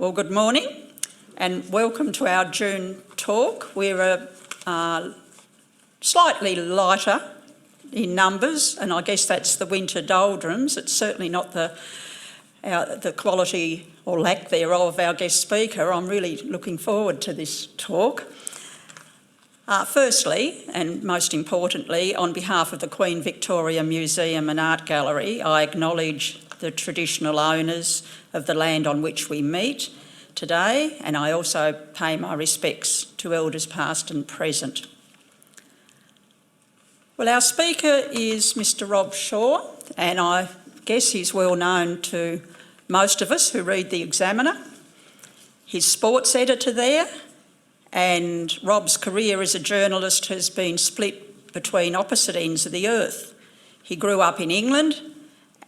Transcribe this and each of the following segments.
Well, good morning and welcome to our June talk. We're slightly lighter in numbers, and I guess that's the winter doldrums. It's certainly not the quality or lack thereof of our guest speaker. I'm really looking forward to this talk. Firstly, and most importantly, on behalf of the Queen Victoria Museum and Art Gallery, I acknowledge the traditional owners of the land on which we meet today, and I also pay my respects to elders past and present. Well, our speaker is Mr. Rob Shaw, and I guess he's well known to most of us who read the Examiner. He's sports editor there, and Rob's career as a journalist has been split between opposite ends of the earth. He grew up in England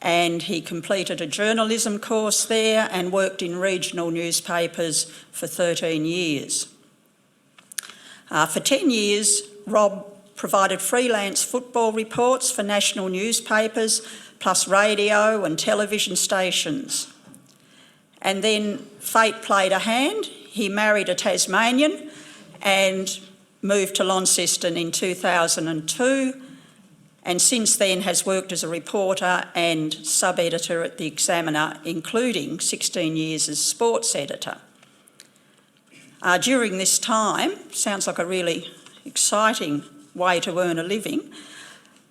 and he completed a journalism course there and worked in regional newspapers for 13 years. For 10 years, Rob provided freelance football reports for national newspapers, plus radio and television stations. And then fate played a hand. He married a Tasmanian and moved to Launceston in 2002, and since then has worked as a reporter and sub-editor at the Examiner, including 16 years as sports editor. During this time, sounds like a really exciting way to earn a living,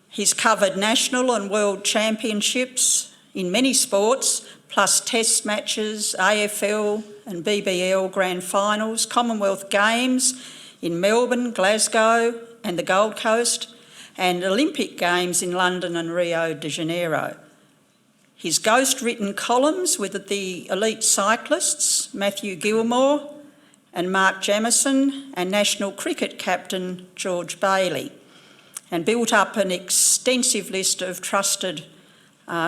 he's covered national and world championships in many sports, plus test matches, AFL and BBL grand finals, Commonwealth Games in Melbourne, Glasgow and the Gold Coast, and Olympic Games in London and Rio de Janeiro. His ghost-written columns with the elite cyclists, Matthew Gilmore and Mark Jamieson, and national cricket captain George Bailey, and built up an extensive list of trusted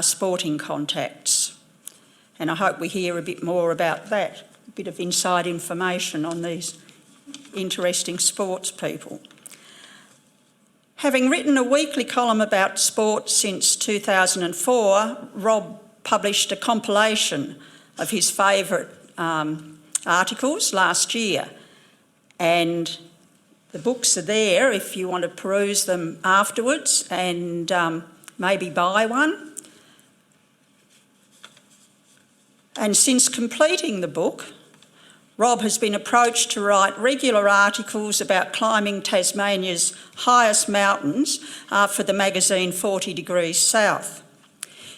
sporting contacts. And I hope we hear a bit more about that, a bit of inside information on these interesting sports people. Having written a weekly column about sport since 2004, Rob published a compilation of his favourite articles last year, and the books are there if you want to peruse them afterwards and maybe buy one. And since completing the book, Rob has been approached to write regular articles about climbing Tasmania's highest mountains for the magazine 40 Degrees South.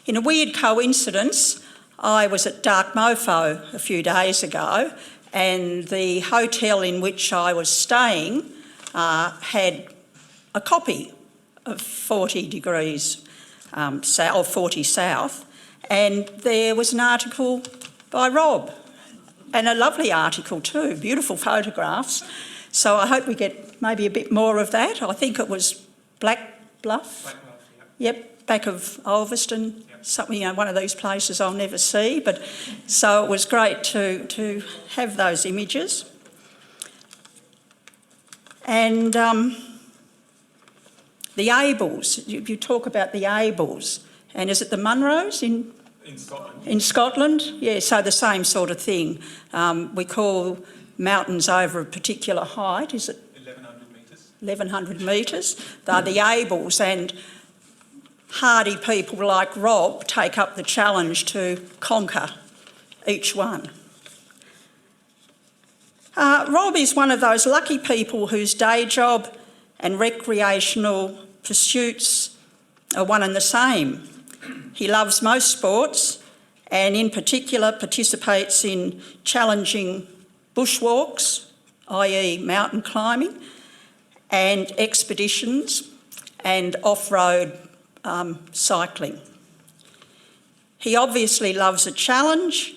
In a weird coincidence, I was at Dark Mofo a few days ago, and the hotel in which I was staying had a copy of 40 Degrees South, or 40 South, and there was an article by Rob. And a lovely article too, beautiful photographs. So I hope we get maybe a bit more of that. I think it was Black Bluff. Yep, back of Ulverston, something, one of these places I'll never see. But so it was great to have those images. And the Ables, you talk about the Ables, and is it the Munros in Scotland? In Scotland, yeah, so the same sort of thing. We call mountains over a particular height, is it? 1,100 metres. 1,100 metres. They're the Ables, and hardy people like Rob take up the challenge to conquer each one. Rob is one of those lucky people whose day job and recreational pursuits are one and the same. He loves most sports and in particular participates in challenging bushwalks, i.e. mountain climbing, and expeditions and off-road cycling. He obviously loves a challenge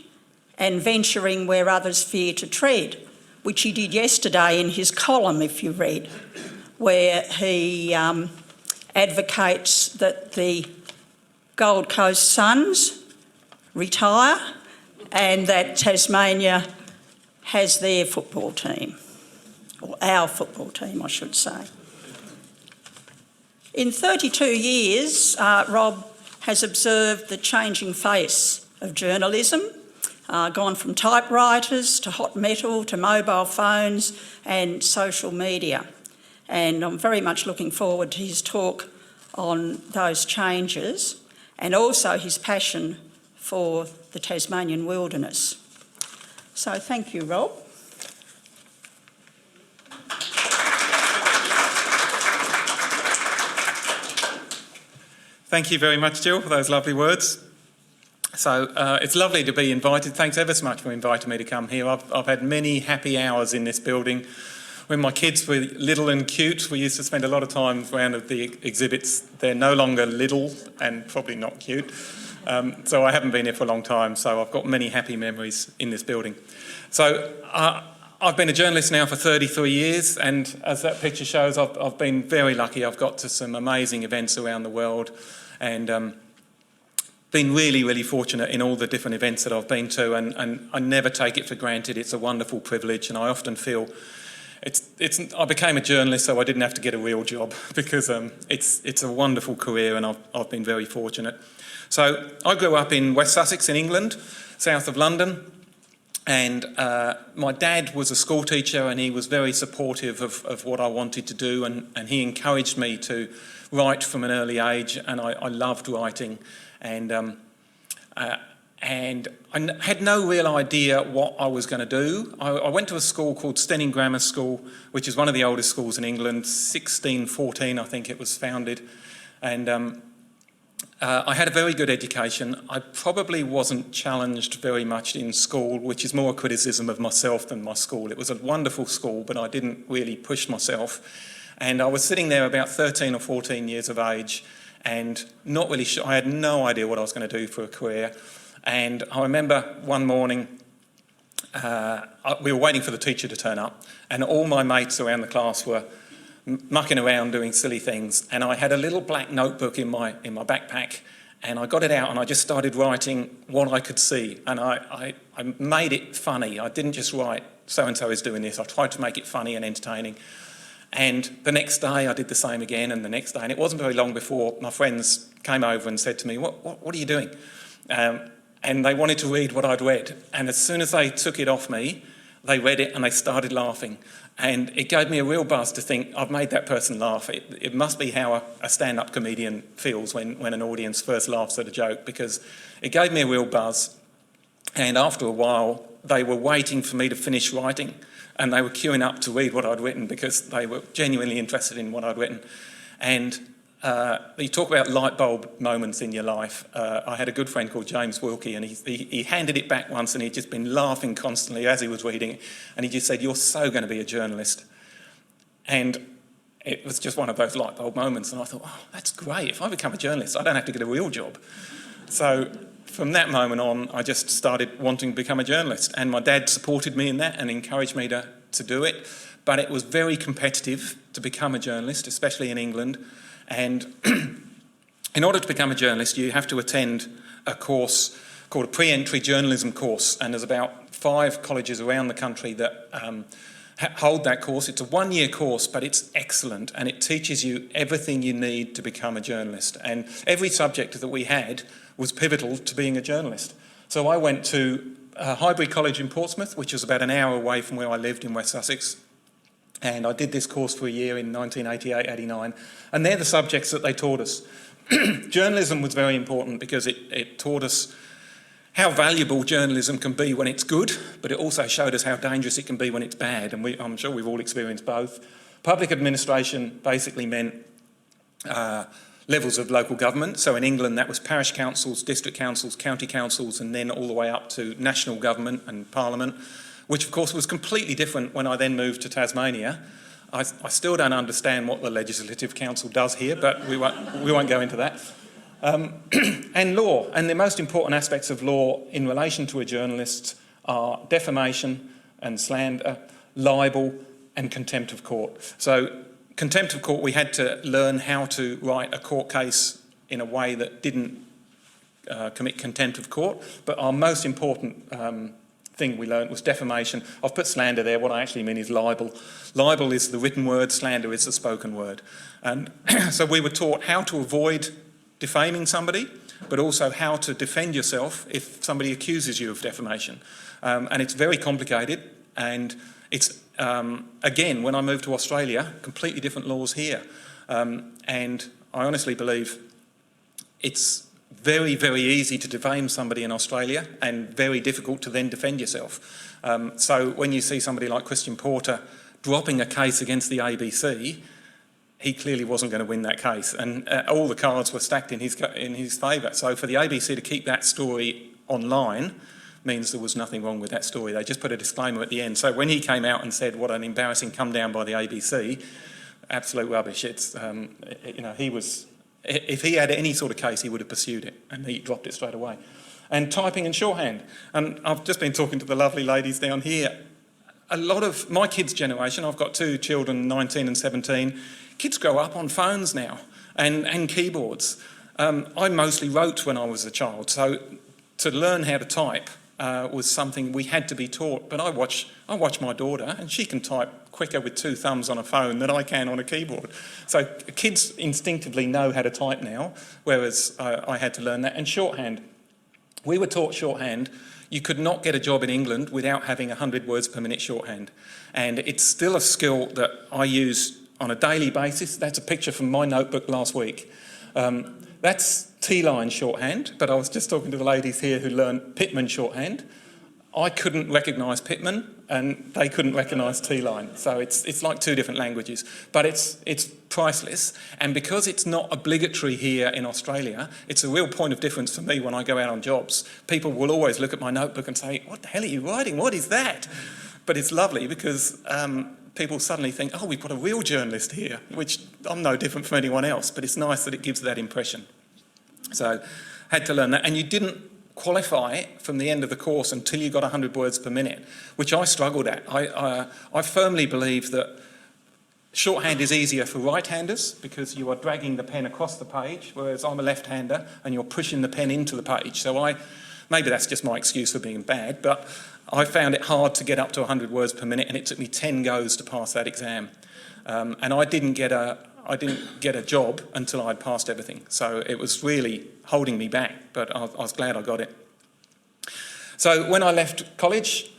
and venturing where others fear to tread, which he did yesterday in his column, if you read, where he advocates that the Gold Coast Suns retire and that Tasmania has their football team, or our football team, I should say. In 32 years, Rob has observed the changing face of journalism gone from typewriters to hot metal to mobile phones and social media. And I'm very much looking forward to his talk on those changes and also his passion for the Tasmanian wilderness. So thank you, Rob. Thank you very much, Jill, for those lovely words. So it's lovely to be invited. Thanks ever so much for inviting me to come here. I've had many happy hours in this building. When my kids were little and cute, we used to spend a lot of time around at the exhibits. They're no longer little and probably not cute. So I haven't been here for a long time, so I've got many happy memories in this building. So I've been a journalist now for 33 years, and as that picture shows, I've been very lucky. I've got to some amazing events around the world and been really, really fortunate in all the different events that I've been to, and I never take it for granted. It's a wonderful privilege, and I often feel I became a journalist so I didn't have to get a real job because it's a wonderful career, and I've been very fortunate. So I grew up in West Sussex in England, south of London, and my dad was a school teacher, and he was very supportive of what I wanted to do, and he encouraged me to write from an early age, and I loved writing. And I had no real idea what I was going to do. I went to a school called Stenning Grammar School, which is one of the oldest schools in England, 1614 I think it was founded. And I had a very good education. I probably wasn't challenged very much in school, which is more a criticism of myself than my school. It was a wonderful school, but I didn't really push myself. And I was sitting there about 13 or 14 years of age and not really sure. I had no idea what I was going to do for a career. And I remember one morning, we were waiting for the teacher to turn up, and all my mates around the class were mucking around doing silly things. And I had a little black notebook in my backpack, and I got it out and I just started writing what I could see. And I made it funny. I didn't just write, so-and-so is doing this. I tried to make it funny and entertaining. And the next day I did the same again, and the next day. And it wasn't very long before my friends came over and said to me, what are you doing? And they wanted to read what I'd read. And as soon as they took it off me, they read it and they started laughing. And it gave me a real buzz to think, I've made that person laugh. It must be how a stand-up comedian feels when an audience first laughs at a joke, because it gave me a real buzz. And after a while, they were waiting for me to finish writing, and they were queuing up to read what I'd written because they were genuinely interested in what I'd written. And you talk about light bulb moments in your life. I had a good friend called James Wilkie, and he handed it back once, and he'd just been laughing constantly as he was reading it. And he just said, "You're so going to be a journalist." And it was just one of those light bulb moments. And I thought, oh, that's great. If I become a journalist, I don't have to get a real job. So from that moment on, I just started wanting to become a journalist. And my dad supported me in that and encouraged me to do it. But it was very competitive to become a journalist, especially in England. And in order to become a journalist, you have to attend a course called a pre-entry journalism course. And there's about 5 colleges around the country that hold that course. It's a 1-year course, but it's excellent. And it teaches you everything you need to become a journalist. And every subject that we had was pivotal to being a journalist. So I went to Highbury College in Portsmouth, which is about an hour away from where I lived in West Sussex. And I did this course for a year in 1988-89. And they're the subjects that they taught us. Journalism was very important because it taught us how valuable journalism can be when it's good, but it also showed us how dangerous it can be when it's bad. And I'm sure we've all experienced both. Public administration basically meant levels of local government. So in England, that was parish councils, district councils, county councils, and then all the way up to national government and parliament, which of course was completely different when I then moved to Tasmania. I still don't understand what the Legislative Council does here, but we won't go into that. And law, and the most important aspects of law in relation to a journalist are defamation and slander, libel and contempt of court. So contempt of court, we had to learn how to write a court case in a way that didn't commit contempt of court, but our most important thing we learned was defamation. I've put slander there. What I actually mean is libel. Libel is the written word, slander is the spoken word. And so we were taught how to avoid defaming somebody, but also how to defend yourself if somebody accuses you of defamation. And it's very complicated, and it's, again, when I moved to Australia, completely different laws here. And I honestly believe it's very, very easy to defame somebody in Australia and very difficult to then defend yourself. So when you see somebody like Christian Porter dropping a case against the ABC, he clearly wasn't going to win that case, and all the cards were stacked in his favour. So for the ABC to keep that story online means there was nothing wrong with that story. They just put a disclaimer at the end. So when he came out and said what an embarrassing come down by the ABC, absolute rubbish. It's he was, if he had any sort of case, he would have pursued it, and he dropped it straight away. And typing and shorthand. And I've just been talking to the lovely ladies down here. A lot of my kids' generation, I've got 2 children, 19 and 17, kids grow up on phones now and keyboards. I mostly wrote when I was a child, so to learn how to type was something we had to be taught. But I watch my daughter, and she can type quicker with 2 thumbs on a phone than I can on a keyboard. So kids instinctively know how to type now, whereas I had to learn that. And shorthand. We were taught shorthand. You could not get a job in England without having 100 words per minute shorthand. And it's still a skill that I use on a daily basis. That's a picture from my notebook last week. That's T-line shorthand, but I was just talking to the ladies here who learned Pitman shorthand. I couldn't recognise Pitman, and they couldn't recognise T-line. So it's like 2 different languages, but it's priceless. And because it's not obligatory here in Australia, it's a real point of difference for me when I go out on jobs. People will always look at my notebook and say, "What the hell are you writing? What is that?" But it's lovely because people suddenly think, "Oh, we've got a real journalist here," which I'm no different from anyone else, but it's nice that it gives that impression. So had to learn that. And you didn't qualify from the end of the course until you got 100 words per minute, which I struggled at. I firmly believe that shorthand is easier for right-handers because you are dragging the pen across the page, whereas I'm a left-hander and you're pushing the pen into the page. So maybe that's just my excuse for being bad, but I found it hard to get up to 100 words per minute, and it took me 10 goes to pass that exam. And I didn't get a job until I'd passed everything. So it was really holding me back, but I was glad I got it. So when I left college,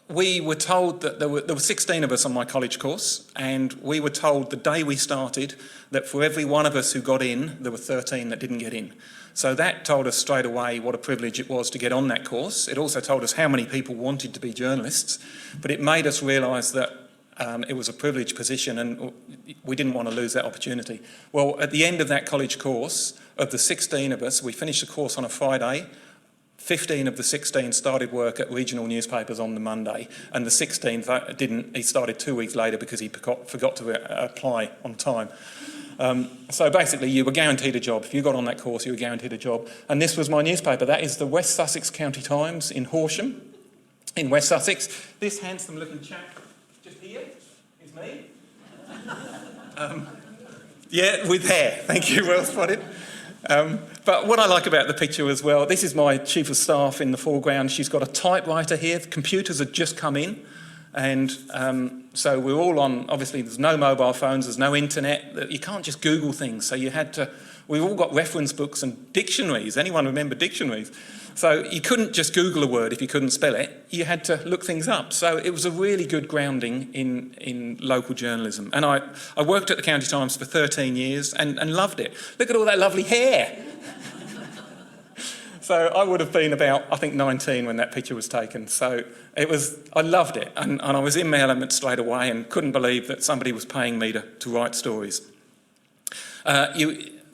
we were told that there were 16 of us on my college course, and we were told the day we started that for every one of us who got in, there were 13 that didn't get in. So that told us straight away what a privilege it was to get on that course. It also told us how many people wanted to be journalists, but it made us realise that it was a privileged position, and we didn't want to lose that opportunity. Well, at the end of that college course, of the 16 of us, we finished the course on a Friday. 15 of the 16 started work at regional newspapers on the Monday, and the 16th didn't. He started 2 weeks later because he forgot to apply on time. So basically, you were guaranteed a job. If you got on that course, you were guaranteed a job. And this was my newspaper. That is the West Sussex County Times in Horsham, in West Sussex. This handsome-looking chap just here is me. Yeah, with hair. Thank you, well spotted. But what I like about the picture as well, this is my chief of staff in the foreground. She's got a typewriter here. The computers had just come in. And so we're all on, obviously there's no mobile phones, there's no internet. You can't just Google things. So we've all got reference books and dictionaries. Anyone remember dictionaries? So you couldn't just Google a word if you couldn't spell it. You had to look things up. So it was a really good grounding in local journalism. And I worked at the County Times for 13 years and loved it. Look at all that lovely hair. So I would have been about, I think, 19 when that picture was taken. So I loved it. And I was in my element straight away and couldn't believe that somebody was paying me to write stories.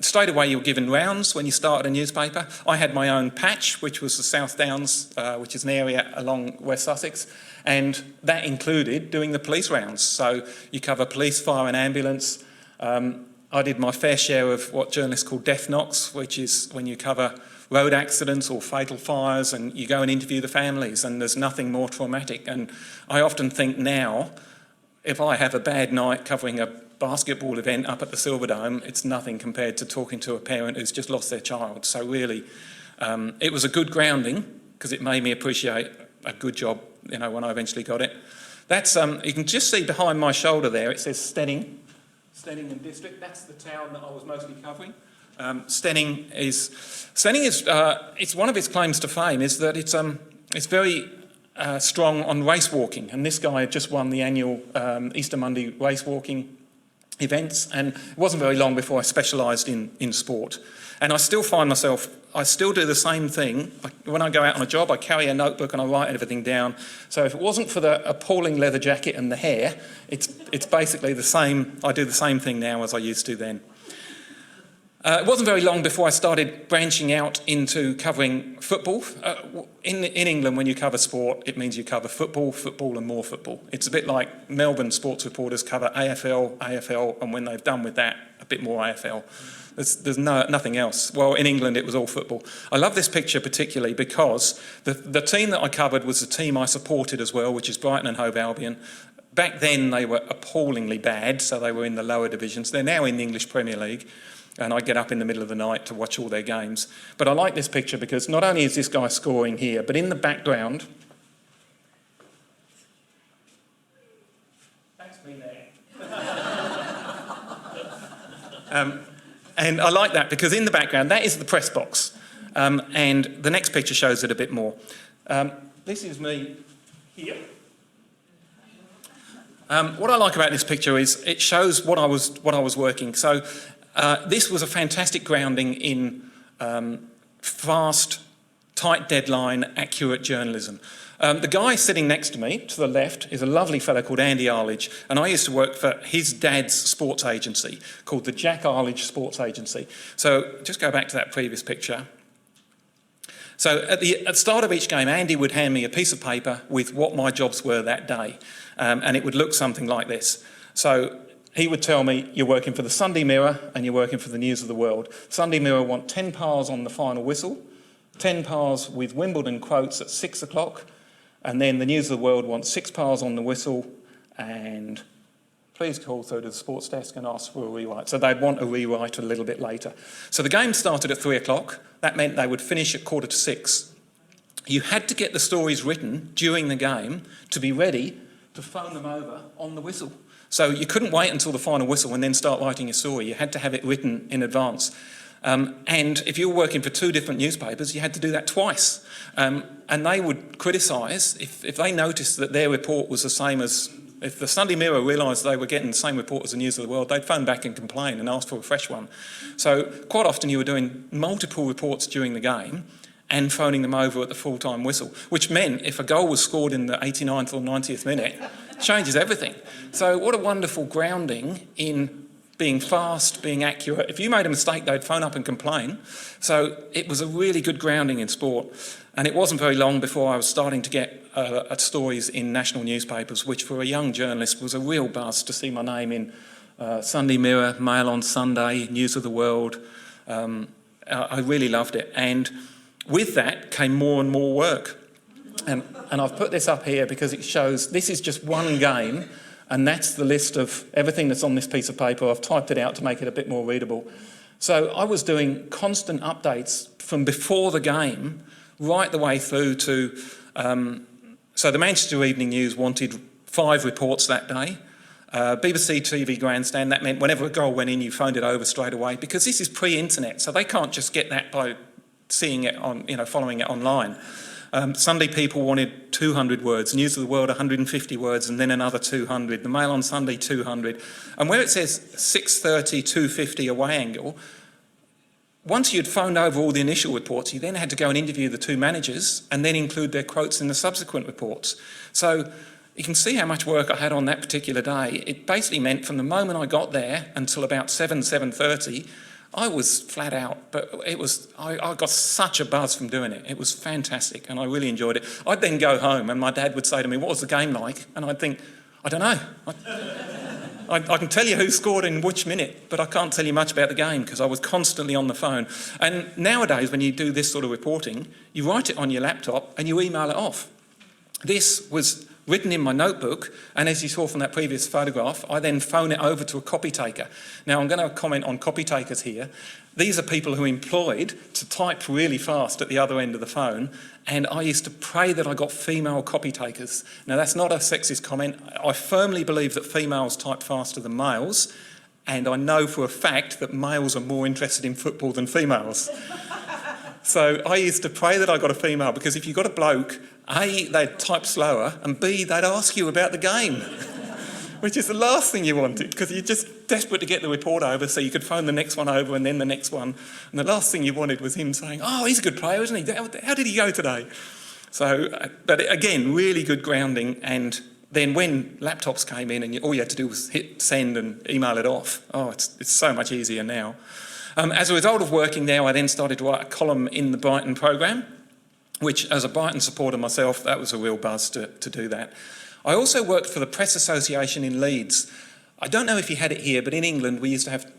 Straight away you were given rounds when you started a newspaper. I had my own patch, which was the South Downs, which is an area along West Sussex, and that included doing the police rounds. So you cover police, fire and ambulance. I did my fair share of what journalists call death knocks, which is when you cover road accidents or fatal fires and you go and interview the families, and there's nothing more traumatic. And I often think now, if I have a bad night covering a basketball event up at the Silverdome, it's nothing compared to talking to a parent who's just lost their child. So really, it was a good grounding because it made me appreciate a good job, when I eventually got it. That's you can just see behind my shoulder there, it says Steding and District. That's the town that I was mostly covering. Stenning is it's one of its claims to fame is that it's very strong on race walking, and this guy had just won the annual Easter Monday race walking events, and it wasn't very long before I specialised in sport. And I still find myself, I still do the same thing. When I go out on a job, I carry a notebook and I write everything down. So if it wasn't for the appalling leather jacket and the hair, it's basically the same. I do the same thing now as I used to then. It wasn't very long before I started branching out into covering football. In England, when you cover sport, it means you cover football, football and more football. It's a bit like Melbourne sports reporters cover AFL, and when they've done with that, a bit more AFL. There's nothing else. Well, in England, it was all football. I love this picture particularly because the team that I covered was the team I supported as well, which is Brighton and Hove Albion. Back then, they were appallingly bad, so they were in the lower divisions. They're now in the English Premier League. And I get up in the middle of the night to watch all their games. But I like this picture because not only is this guy scoring here, but in the background, that's me there. And I like that because in the background, that is the press box. And the next picture shows it a bit more. This is me here. What I like about this picture is it shows what I was working. So this was a fantastic grounding in fast, tight deadline, accurate journalism. The guy sitting next to me, to the left, is a lovely fellow called Andy Arledge, and I used to work for his dad's sports agency called the Jack Arledge Sports Agency. So just go back to that previous picture. So at the start of each game, Andy would hand me a piece of paper with what my jobs were that day, and it would look something like this. So he would tell me, you're working for the Sunday Mirror and you're working for the News of the World. Sunday Mirror want 10 pars on the final whistle, 10 pars with Wimbledon quotes at 6 o'clock, and then the News of the World want 6 pars on the whistle, and please call through to the sports desk and ask for a rewrite. So they'd want a rewrite a little bit later. So the game started at 3 o'clock. That meant they would finish at 5:45. You had to get the stories written during the game to be ready to phone them over on the whistle. So you couldn't wait until the final whistle and then start writing your story. You had to have it written in advance. And if you were working for 2 different newspapers, you had to do that twice. And they would criticise if they noticed that their report was the same as... If the Sunday Mirror realised they were getting the same report as the News of the World, they'd phone back and complain and ask for a fresh one. So quite often you were doing multiple reports during the game and phoning them over at the full-time whistle, which meant if a goal was scored in the 89th or 90th minute, it changes everything. So what a wonderful grounding in being fast, being accurate. If you made a mistake, they'd phone up and complain. So it was a really good grounding in sport. And it wasn't very long before I was starting to get stories in national newspapers, which for a young journalist was a real buzz to see my name in Sunday Mirror, Mail on Sunday, News of the World. I really loved it. And with that came more and more work. And I've put this up here because it shows this is just one game, and that's the list of everything that's on this piece of paper. I've typed it out to make it a bit more readable. So I was doing constant updates from before the game right the way through to... so the Manchester Evening News wanted 5 reports that day. BBC TV Grandstand, that meant whenever a goal went in, you phoned it over straight away, because this is pre-internet, so they can't just get that by seeing it on, following it online. Sunday People wanted 200 words, News of the World 150 words, and then another 200. The Mail on Sunday 200. And where it says 6:30, 250 away angle, once you'd phoned over all the initial reports, you then had to go and interview the 2 managers and then include their quotes in the subsequent reports. So you can see how much work I had on that particular day. It basically meant from the moment I got there until about 7:30, I was flat out, but I got such a buzz from doing it. It was fantastic, and I really enjoyed it. I'd then go home, and my dad would say to me, "What was the game like?" And I'd think, "I don't know. I can tell you who scored in which minute, but I can't tell you much about the game," because I was constantly on the phone. And nowadays, when you do this sort of reporting, you write it on your laptop and you email it off. This was written in my notebook, and as you saw from that previous photograph, I then phone it over to a copy taker. Now, I'm going to comment on copy takers here. These are people who are employed to type really fast at the other end of the phone, and I used to pray that I got female copy takers. Now, that's not a sexist comment. I firmly believe that females type faster than males, and I know for a fact that males are more interested in football than females. So I used to pray that I got a female, because if you got a bloke, A, they'd type slower, and B, they'd ask you about the game, which is the last thing you wanted, because you're just desperate to get the report over so you could phone the next one over and then the next one. And the last thing you wanted was him saying, "Oh, he's a good player, isn't he? How did he go today?" So, but again, really good grounding. And then when laptops came in and all you had to do was hit send and email it off, it's so much easier now. As a result of working there, I then started to write a column in the Brighton programme, which, as a Brighton supporter myself, that was a real buzz to do that. I also worked for the Press Association in Leeds. I don't know if you had it here, but in England we used to have,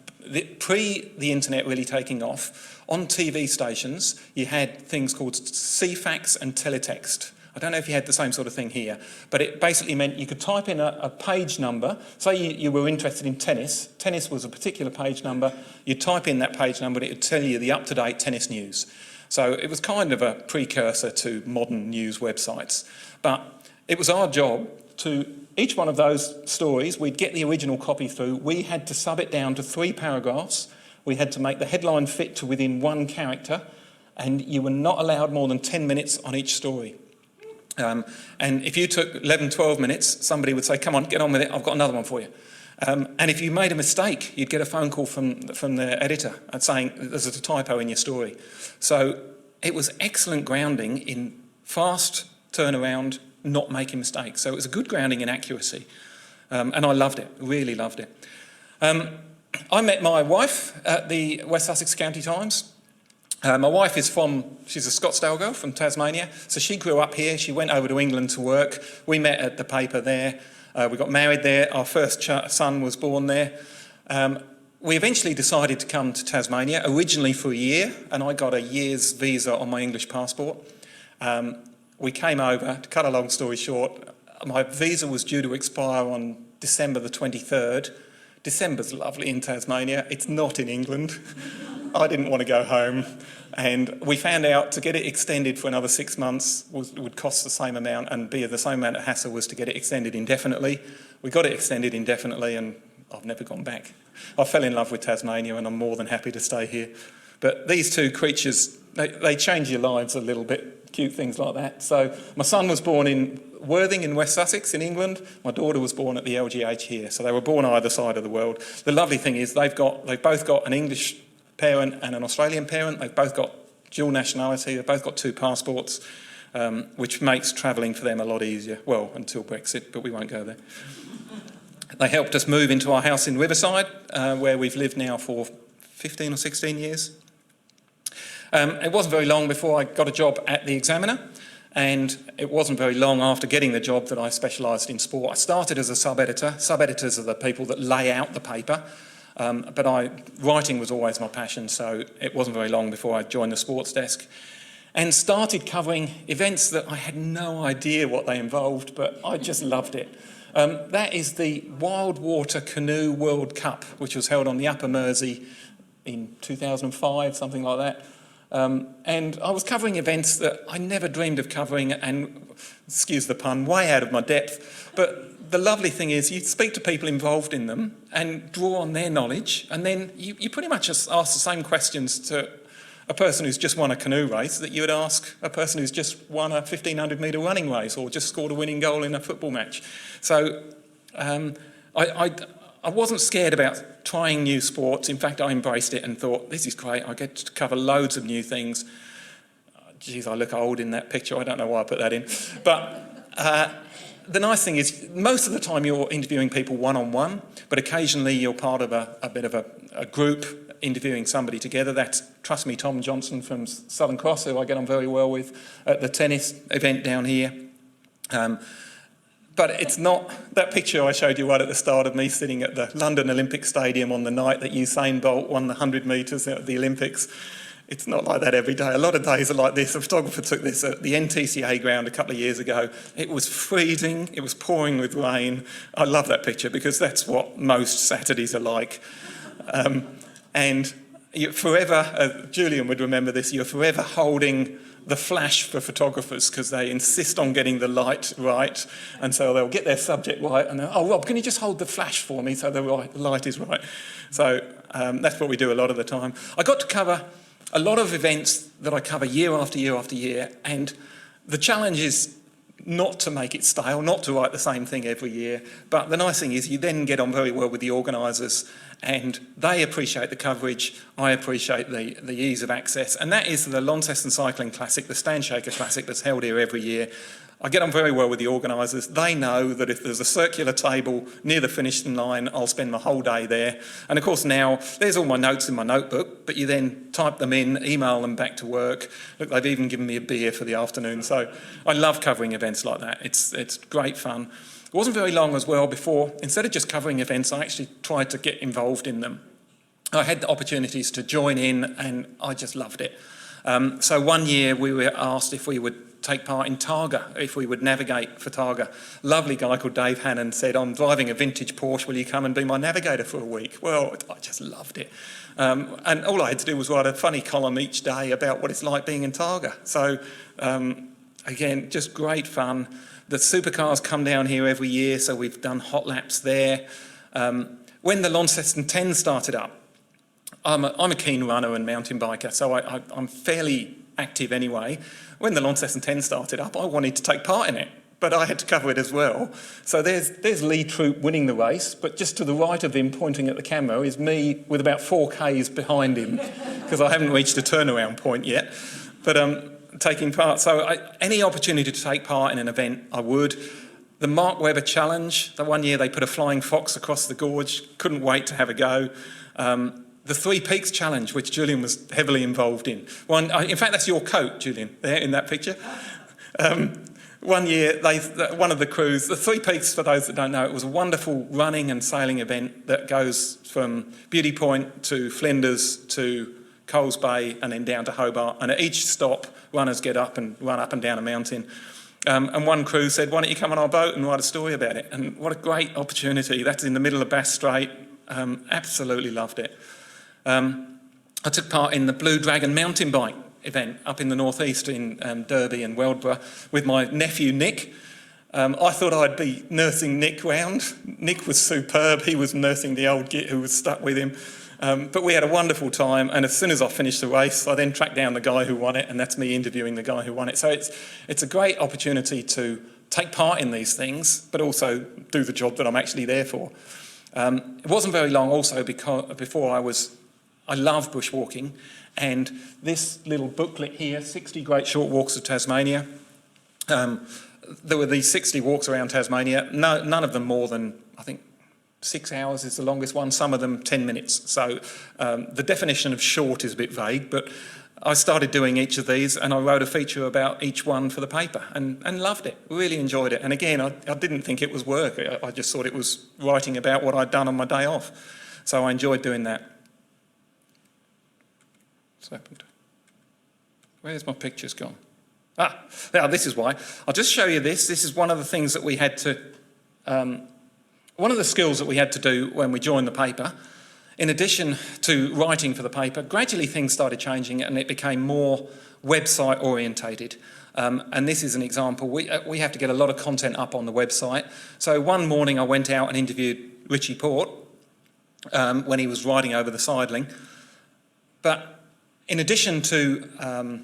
pre the internet really taking off, on TV stations you had things called CFAX and teletext. I don't know if you had the same sort of thing here, but it basically meant you could type in a page number. Say you were interested in tennis. Tennis was a particular page number. You'd type in that page number and it would tell you the up-to-date tennis news. So it was kind of a precursor to modern news websites. But it was our job to, each one of those stories, we'd get the original copy through. We had to sub it down to 3 paragraphs. We had to make the headline fit to within 1 character, and you were not allowed more than 10 minutes on each story. And if you took 11, 12 minutes, somebody would say, "Come on, get on with it, I've got another one for you." And if you made a mistake, you'd get a phone call from the editor saying, "There's a typo in your story." So it was excellent grounding in fast turnaround, not making mistakes. So it was a good grounding in accuracy. And I loved it, really loved it. I met my wife at the West Sussex County Times. My wife is she's a Scottsdale girl from Tasmania, so she grew up here. She went over to England to work. We met at the paper there. We got married there. Our first son was born there. We eventually decided to come to Tasmania, originally for a year, and I got a year's visa on my English passport. We came over, to cut a long story short, my visa was due to expire on December the 23rd. December's lovely in Tasmania. It's not in England. I didn't want to go home, and we found out to get it extended for another 6 months would cost the same amount and be the same amount of hassle was to get it extended indefinitely. We got it extended indefinitely and I've never gone back. I fell in love with Tasmania and I'm more than happy to stay here. But these two creatures, they change your lives a little bit, cute things like that. So my son was born in Worthing in West Sussex in England. My daughter was born at the LGH here. So they were born either side of the world. The lovely thing is they've both got an English parent and an Australian parent. They've both got dual nationality. They've both got 2 passports, which makes travelling for them a lot easier. Well, until Brexit, but we won't go there. They helped us move into our house in Riverside, where we've lived now for 15 or 16 years. It wasn't very long before I got a job at the Examiner, and it wasn't very long after getting the job that I specialised in sport. I started as a sub-editor. Sub-editors are the people that lay out the paper. But writing was always my passion, so it wasn't very long before I joined the sports desk and started covering events that I had no idea what they involved, but I just loved it. That is the Wild Water Canoe World Cup, which was held on the Upper Mersey in 2005, something like that. And I was covering events that I never dreamed of covering and, excuse the pun, way out of my depth. But the lovely thing is you speak to people involved in them and draw on their knowledge, and then you pretty much ask the same questions to a person who's just won a canoe race that you would ask a person who's just won a 1,500 metre running race or just scored a winning goal in a football match. So I wasn't scared about trying new sports. In fact, I embraced it and thought, this is great, I get to cover loads of new things. Geez, I look old in that picture, I don't know why I put that in. But the nice thing is, most of the time you're interviewing people one-on-one, but occasionally you're part of a bit of a group interviewing somebody together. That's, trust me, Tom Johnson from Southern Cross, who I get on very well with at the tennis event down here. But it's not that picture I showed you right at the start of me sitting at the London Olympic Stadium on the night that Usain Bolt won the 100 metres at the Olympics. It's not like that every day. A lot of days are like this. A photographer took this at the NTCA ground a couple of years ago. It was freezing. It was pouring with rain. I love that picture because that's what most Saturdays are like. And you're forever, Julian would remember this, you're forever holding the flash for photographers because they insist on getting the light right, and so they'll get their subject right and oh Rob, can you just hold the flash for me so the light is right? So that's what we do a lot of the time. I got to cover a lot of events that I cover year after year after year, and the challenge is not to make it stale, not to write the same thing every year, but the nice thing is you then get on very well with the organisers and they appreciate the coverage, I appreciate the ease of access, and that is the Launceston Cycling Classic, the Stand Shaker Classic that's held here every year. I get on very well with the organisers. They know that if there's a circular table near the finishing line, I'll spend my whole day there. And of course now, there's all my notes in my notebook, but you then type them in, email them back to work. Look, they've even given me a beer for the afternoon. So I love covering events like that. It's great fun. It wasn't very long as well before, instead of just covering events, I actually tried to get involved in them. I had the opportunities to join in and I just loved it. So one year we were asked if we would take part in Targa, if we would navigate for Targa. Lovely guy called Dave Hannon said, I'm driving a vintage Porsche, will you come and be my navigator for a week? Well, I just loved it. And all I had to do was write a funny column each day about what it's like being in Targa. So again, just great fun. The supercars come down here every year, so we've done hot laps there. When the Launceston 10 started up, I'm a keen runner and mountain biker, so I'm fairly active anyway. When the Launceston 10 started up, I wanted to take part in it, but I had to cover it as well. So there's Lee Troop winning the race, but just to the right of him pointing at the camera is me with about 4 Ks behind him, because I haven't reached a turnaround point yet. But taking part, so any opportunity to take part in an event, I would. The Mark Webber Challenge, the one year they put a flying fox across the gorge, couldn't wait to have a go. The Three Peaks Challenge, which Julian was heavily involved in. In fact, that's your coat, Julian, there in that picture. One year, one of the crews, the Three Peaks, for those that don't know, it was a wonderful running and sailing event that goes from Beauty Point to Flinders to Coles Bay and then down to Hobart. And at each stop, runners get up and run up and down a mountain. And one crew said, why don't you come on our boat and write a story about it? And what a great opportunity. That's in the middle of Bass Strait. Absolutely loved it. I took part in the Blue Dragon mountain bike event up in the northeast in Derby and Weldborough with my nephew Nick. I thought I'd be nursing Nick round. Nick was superb. He was nursing the old git who was stuck with him. But we had a wonderful time, and as soon as I finished the race, I then tracked down the guy who won it, and that's me interviewing the guy who won it. So it's a great opportunity to take part in these things, but also do the job that I'm actually there for. It wasn't very long also before I love bushwalking, and this little booklet here, 60 Great Short Walks of Tasmania. There were these 60 walks around Tasmania, none of them more than, I think, 6 hours is the longest one, some of them 10 minutes. So the definition of short is a bit vague, but I started doing each of these and I wrote a feature about each one for the paper and loved it, really enjoyed it. And again, I didn't think it was work, I just thought it was writing about what I'd done on my day off. So I enjoyed doing that. What's happened? Where's my pictures gone? Now this is why. I'll just show you this. This is one of the things that we had to, one of the skills that we had to do when we joined the paper. In addition to writing for the paper, gradually things started changing and it became more website orientated. And this is an example. We have to get a lot of content up on the website. So one morning I went out and interviewed Richie Port when he was riding over the sidling. But in addition to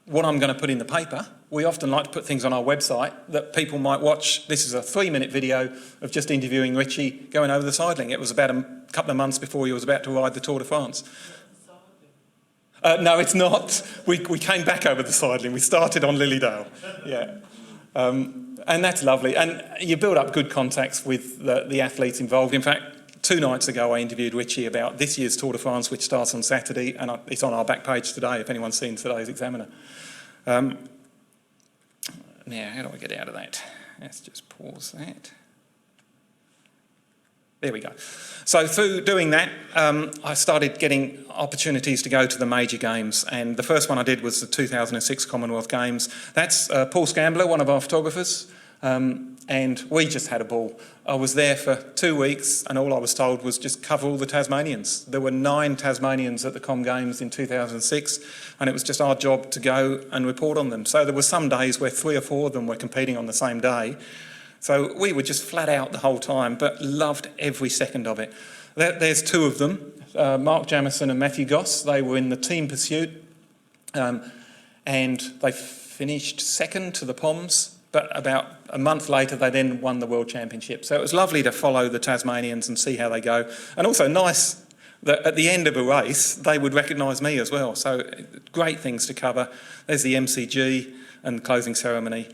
what I'm going to put in the paper, we often like to put things on our website that people might watch. This is a 3-minute video of just interviewing Richie going over the sidling. It was about a couple of months before he was about to ride the Tour de France. No, it's not. We came back over the sidling. We started on Lilydale. Yeah. And that's lovely. And you build up good contacts with the athletes involved. In fact, 2 nights ago I interviewed Richie about this year's Tour de France, which starts on Saturday, and it's on our back page today if anyone's seen today's Examiner. Now, how do I get out of that? Let's just pause that. There we go. So through doing that, I started getting opportunities to go to the major games, and the first one I did was the 2006 Commonwealth Games. That's Paul Scambler, one of our photographers, and and we just had a ball. I was there for 2 weeks, and all I was told was just cover all the Tasmanians. There were 9 Tasmanians at the Com Games in 2006, and it was just our job to go and report on them. So there were some days where 3 or 4 of them were competing on the same day. So we were just flat out the whole time, but loved every second of it. There's 2 of them, Mark Jamieson and Matthew Goss. They were in the team pursuit, and they finished second to the Poms. But about a month later, they then won the World Championship. So it was lovely to follow the Tasmanians and see how they go. And also nice that at the end of a race, they would recognise me as well. So great things to cover. There's the MCG and the closing ceremony.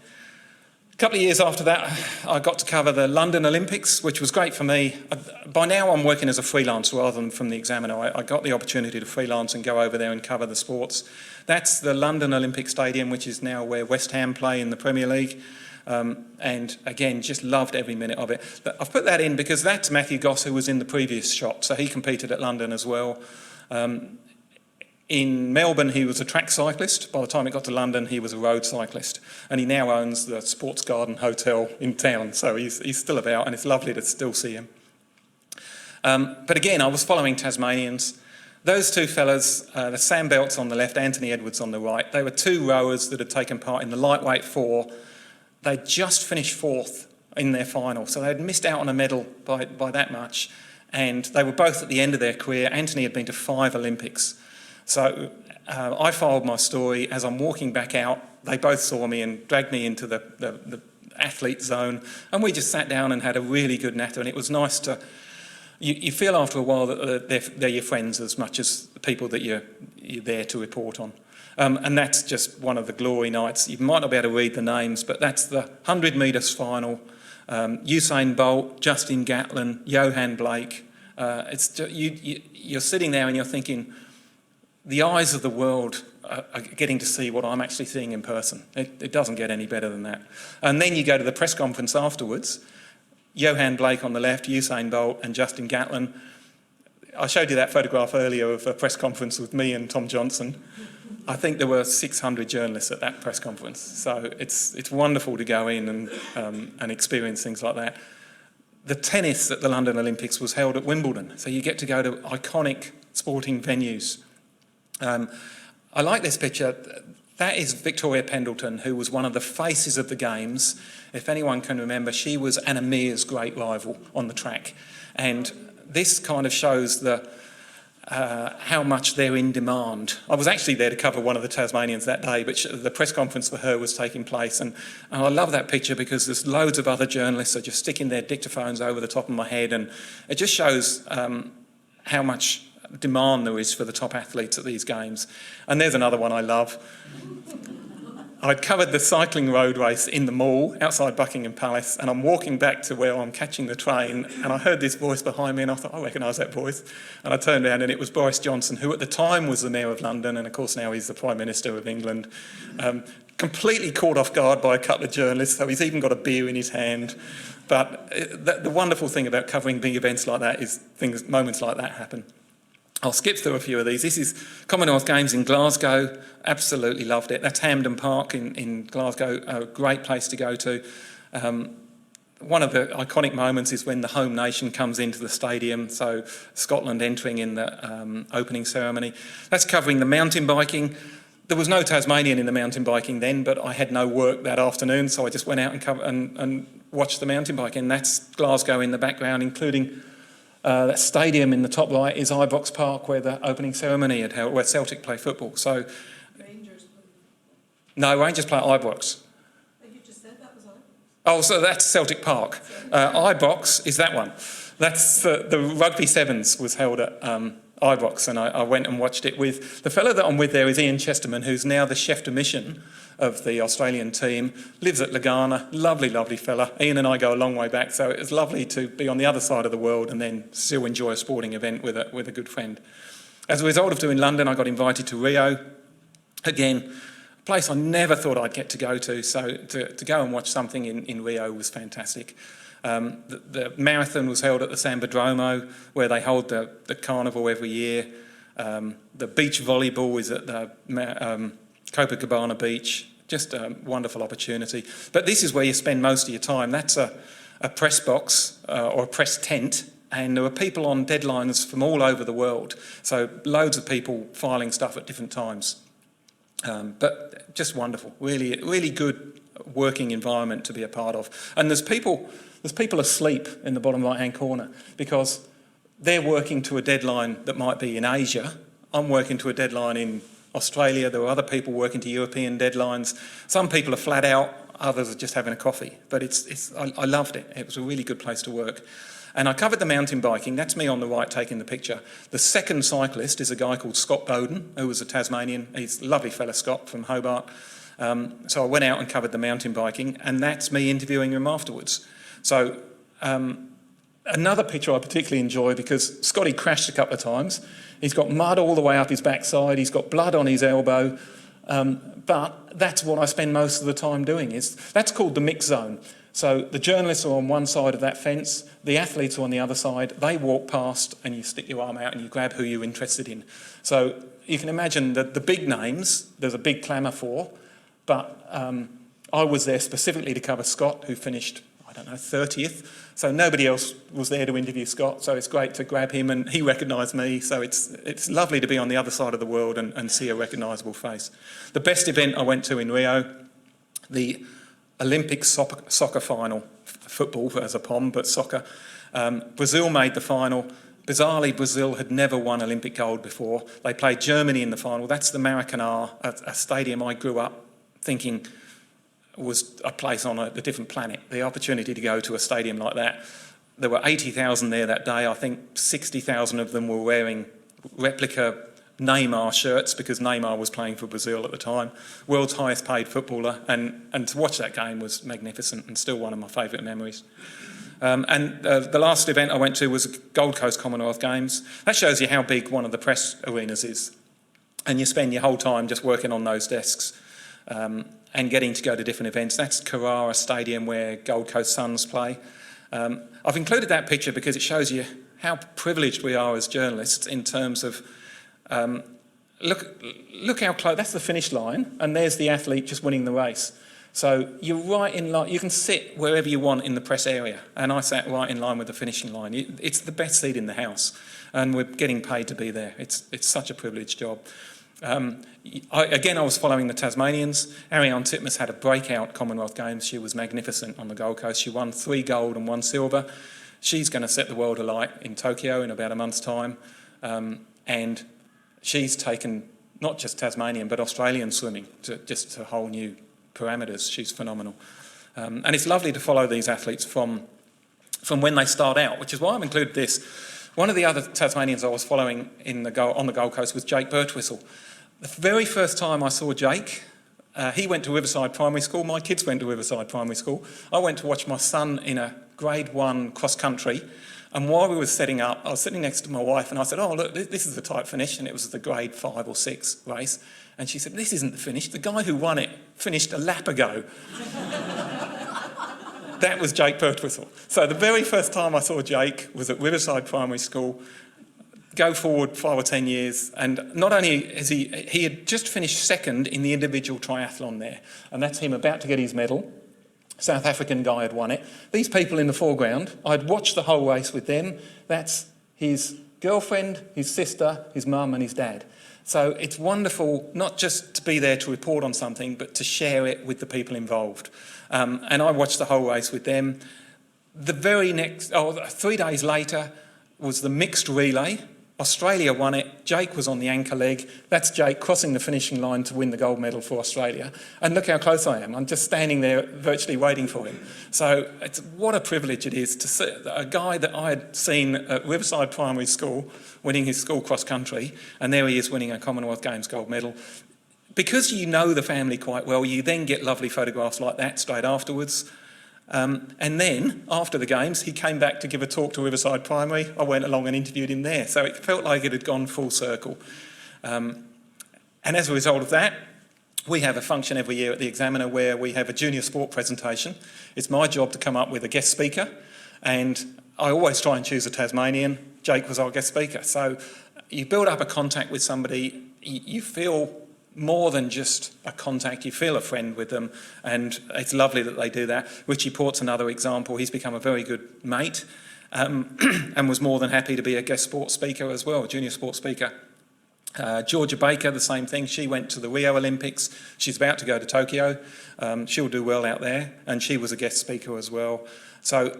A couple of years after that, I got to cover the London Olympics, which was great for me. By now, I'm working as a freelance rather than from the Examiner. I got the opportunity to freelance and go over there and cover the sports. That's the London Olympic Stadium, which is now where West Ham play in the Premier League. And again, just loved every minute of it. I've put that in because that's Matthew Goss, who was in the previous shot. So he competed at London as well. In Melbourne, he was a track cyclist. By the time it got to London, he was a road cyclist. And he now owns the Sports Garden Hotel in town. So he's still about, and it's lovely to still see him. But again, I was following Tasmanians. Those 2 fellas, the Sam Belts on the left, Anthony Edwards on the right, they were 2 rowers that had taken part in the lightweight 4. They'd just finished 4th in their final, so they'd missed out on a medal by that much. And they were both at the end of their career. Anthony had been to 5 Olympics. So I filed my story. As I'm walking back out, they both saw me and dragged me into the athlete zone. And we just sat down and had a really good natter. And it was nice to... You feel after a while that they're your friends as much as the people that you're there to report on. And that's just one of the glory nights. You might not be able to read the names, but that's the 100 metres final. Usain Bolt, Justin Gatlin, Johan Blake. It's just, you're sitting there and you're thinking, the eyes of the world are getting to see what I'm actually seeing in person. It doesn't get any better than that. And then you go to the press conference afterwards. Johan Blake on the left, Usain Bolt and Justin Gatlin. I showed you that photograph earlier of a press conference with me and Tom Johnson. I think there were 600 journalists at that press conference. So it's wonderful to go in and experience things like that. The tennis at the London Olympics was held at Wimbledon. So you get to go to iconic sporting venues. I like this picture. That is Victoria Pendleton, who was one of the faces of the Games. If anyone can remember, she was Anna Meare's great rival on the track. And this kind of shows how much they're in demand. I was actually there to cover one of the Tasmanians that day, but the press conference for her was taking place. And I love that picture because there's loads of other journalists that are just sticking their dictaphones over the top of my head. And it just shows how much demand there is for the top athletes at these Games. And there's another one I love. I'd covered the cycling road race in the mall outside Buckingham Palace, and I'm walking back to where I'm catching the train, and I heard this voice behind me, and I thought, I recognise that voice. And I turned around, and it was Boris Johnson, who at the time was the Mayor of London, and of course now he's the Prime Minister of England. Completely caught off guard by a couple of journalists, so he's even got a beer in his hand. But the wonderful thing about covering big events like that is moments like that happen. I'll skip through a few of these. This is Commonwealth Games in Glasgow. Absolutely loved it. That's Hampden Park in Glasgow, a great place to go to. One of the iconic moments is when the home nation comes into the stadium, so Scotland entering in the opening ceremony. That's covering the mountain biking. There was no Tasmanian in the mountain biking then, but I had no work that afternoon, so I just went out and watched the mountain biking. That's Glasgow in the background, including that stadium in the top right is Ibrox Park, where the opening ceremony had held, where Celtic play football. So, Rangers play football. No, Rangers play at Ibrox. You just said that was Ibrox. Oh, so that's Celtic Park. Ibrox is that one. That's the Rugby Sevens was held at Ibrox, and I went and watched it with... The fellow that I'm with there is Ian Chesterman, who's now the chef de mission of the Australian team, lives at Lagana, lovely, lovely fella. Ian and I go a long way back, so it was lovely to be on the other side of the world and then still enjoy a sporting event with a good friend. As a result of doing London, I got invited to Rio. Again, a place I never thought I'd get to go to, so to go and watch something in Rio was fantastic. The marathon was held at the Sambadromo, where they hold the carnival every year. The beach volleyball is at the Copacabana Beach. Just a wonderful opportunity. But this is where you spend most of your time. That's a press box or a press tent, and there were people on deadlines from all over the world. So loads of people filing stuff at different times. But just wonderful, really, really good working environment to be a part of. And there's people asleep in the bottom right-hand corner because they're working to a deadline that might be in Asia. I'm working to a deadline in Australia. There were other people working to European deadlines. Some people are flat out, others are just having a coffee. But I loved it. It was a really good place to work. And I covered the mountain biking. That's me on the right taking the picture. The second cyclist is a guy called Scott Bowden, who was a Tasmanian. He's a lovely fella, Scott, from Hobart. So I went out and covered the mountain biking, and that's me interviewing him afterwards. So another picture I particularly enjoy, because Scotty crashed a couple of times. He's got mud all the way up his backside. He's got blood on his elbow. But that's what I spend most of the time doing. That's called the mix zone. So the journalists are on one side of that fence, the athletes are on the other side. They walk past and you stick your arm out and you grab who you're interested in. So you can imagine that the big names, there's a big clamour for, but I was there specifically to cover Scott, who finished, 30th. So nobody else was there to interview Scott, so it's great to grab him, and he recognised me, so it's lovely to be on the other side of the world and see a recognisable face. The best event I went to in Rio, the Olympic soccer final, football as a POM, but soccer. Brazil made the final. Bizarrely, Brazil had never won Olympic gold before. They played Germany in the final. That's the Maracanã, a stadium I grew up thinking was a place on a different planet. The opportunity to go to a stadium like that. There were 80,000 there that day. I think 60,000 of them were wearing replica Neymar shirts, because Neymar was playing for Brazil at the time. World's highest paid footballer, and to watch that game was magnificent and still one of my favourite memories. The last event I went to was Gold Coast Commonwealth Games. That shows you how big one of the press arenas is. And you spend your whole time just working on those desks. And getting to go to different events. That's Carrara Stadium where Gold Coast Suns play. I've included that picture because it shows you how privileged we are as journalists in terms of, look how close, that's the finish line, and there's the athlete just winning the race. So you're right in line, you can sit wherever you want in the press area, and I sat right in line with the finishing line. It's the best seat in the house, and we're getting paid to be there. It's such a privileged job. I was following the Tasmanians. Ariane Titmus had a breakout Commonwealth Games. She was magnificent on the Gold Coast. She won 3 gold and 1 silver. She's going to set the world alight in Tokyo in about a month's time. And she's taken not just Tasmanian but Australian swimming to whole new parameters. She's phenomenal. And it's lovely to follow these athletes from when they start out, which is why I've included this. One of the other Tasmanians I was following on the Gold Coast was Jake Birtwistle. The very first time I saw Jake, he went to Riverside Primary School. My kids went to Riverside Primary School. I went to watch my son in a grade 1 cross country. And while we were setting up, I was sitting next to my wife and I said, oh, look, this is the tight finish. And it was the grade 5 or 6 race. And she said, this isn't the finish. The guy who won it finished a lap ago. That was Jake Birtwistle. So the very first time I saw Jake was at Riverside Primary School. Go forward 5 or 10 years, and not only is he had just finished second in the individual triathlon there, and that's him about to get his medal. South African guy had won it. These people in the foreground, I'd watched the whole race with them. That's his girlfriend, his sister, his mum and his dad. So it's wonderful not just to be there to report on something, but to share it with the people involved. And I watched the whole race with them. The very next, 3 days later, was the mixed relay. Australia won it. Jake was on the anchor leg. That's Jake crossing the finishing line to win the gold medal for Australia. And look how close I am. I'm just standing there virtually waiting for him. So what a privilege it is to see a guy that I had seen at Riverside Primary School winning his school cross country, and there he is winning a Commonwealth Games gold medal. Because you know the family quite well, you then get lovely photographs like that straight afterwards. And then, after the games, he came back to give a talk to Riverside Primary. I went along and interviewed him there. So it felt like it had gone full circle. And as a result of that, we have a function every year at the Examiner where we have a junior sport presentation. It's my job to come up with a guest speaker. And I always try and choose a Tasmanian. Jake was our guest speaker. So you build up a contact with somebody, you feel more than just a contact. You feel a friend with them, and it's lovely that they do that. Richie Port's another example. He's become a very good mate, and was more than happy to be a guest sports speaker as well, junior sports speaker. Georgia Baker, the same thing. She went to the Rio Olympics. She's about to go to Tokyo. She'll do well out there, and she was a guest speaker as well. So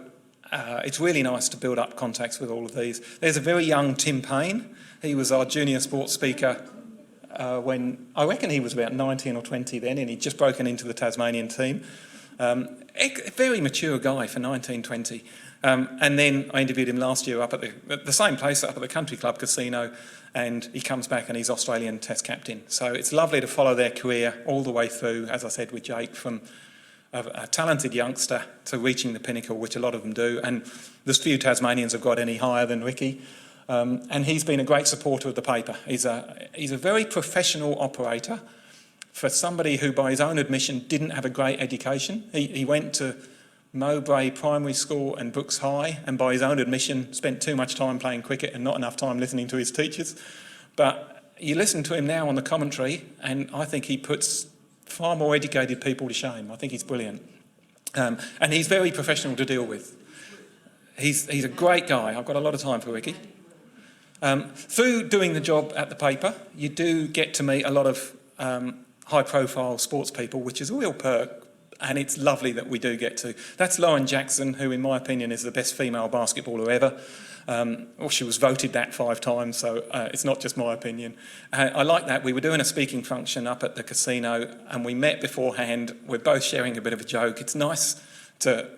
it's really nice to build up contacts with all of these. There's a very young Tim Payne. He was our junior sports speaker when, I reckon he was about 19 or 20 then, and he'd just broken into the Tasmanian team. A very mature guy for 19, 20. And then I interviewed him last year up at the same place, up at the Country Club Casino, and he comes back and he's Australian Test captain. So it's lovely to follow their career all the way through, as I said with Jake, from a talented youngster to reaching the pinnacle, which a lot of them do. And there's few Tasmanians have got any higher than Ricky. And he's been a great supporter of the paper. He's a very professional operator for somebody who, by his own admission, didn't have a great education. He went to Mowbray Primary School and Brooks High, and by his own admission spent too much time playing cricket and not enough time listening to his teachers. But you listen to him now on the commentary, and I think he puts far more educated people to shame. I think he's brilliant. And he's very professional to deal with. He's a great guy. I've got a lot of time for Ricky. Through doing the job at the paper, you do get to meet a lot of high-profile sports people, which is a real perk. And it's lovely that we do get to. That's Lauren Jackson, who in my opinion is the best female basketballer ever. Well, she was voted that 5 times, so it's not just my opinion. I like that. We were doing a speaking function up at the casino, and we met beforehand. We're both sharing a bit of a joke. It's nice to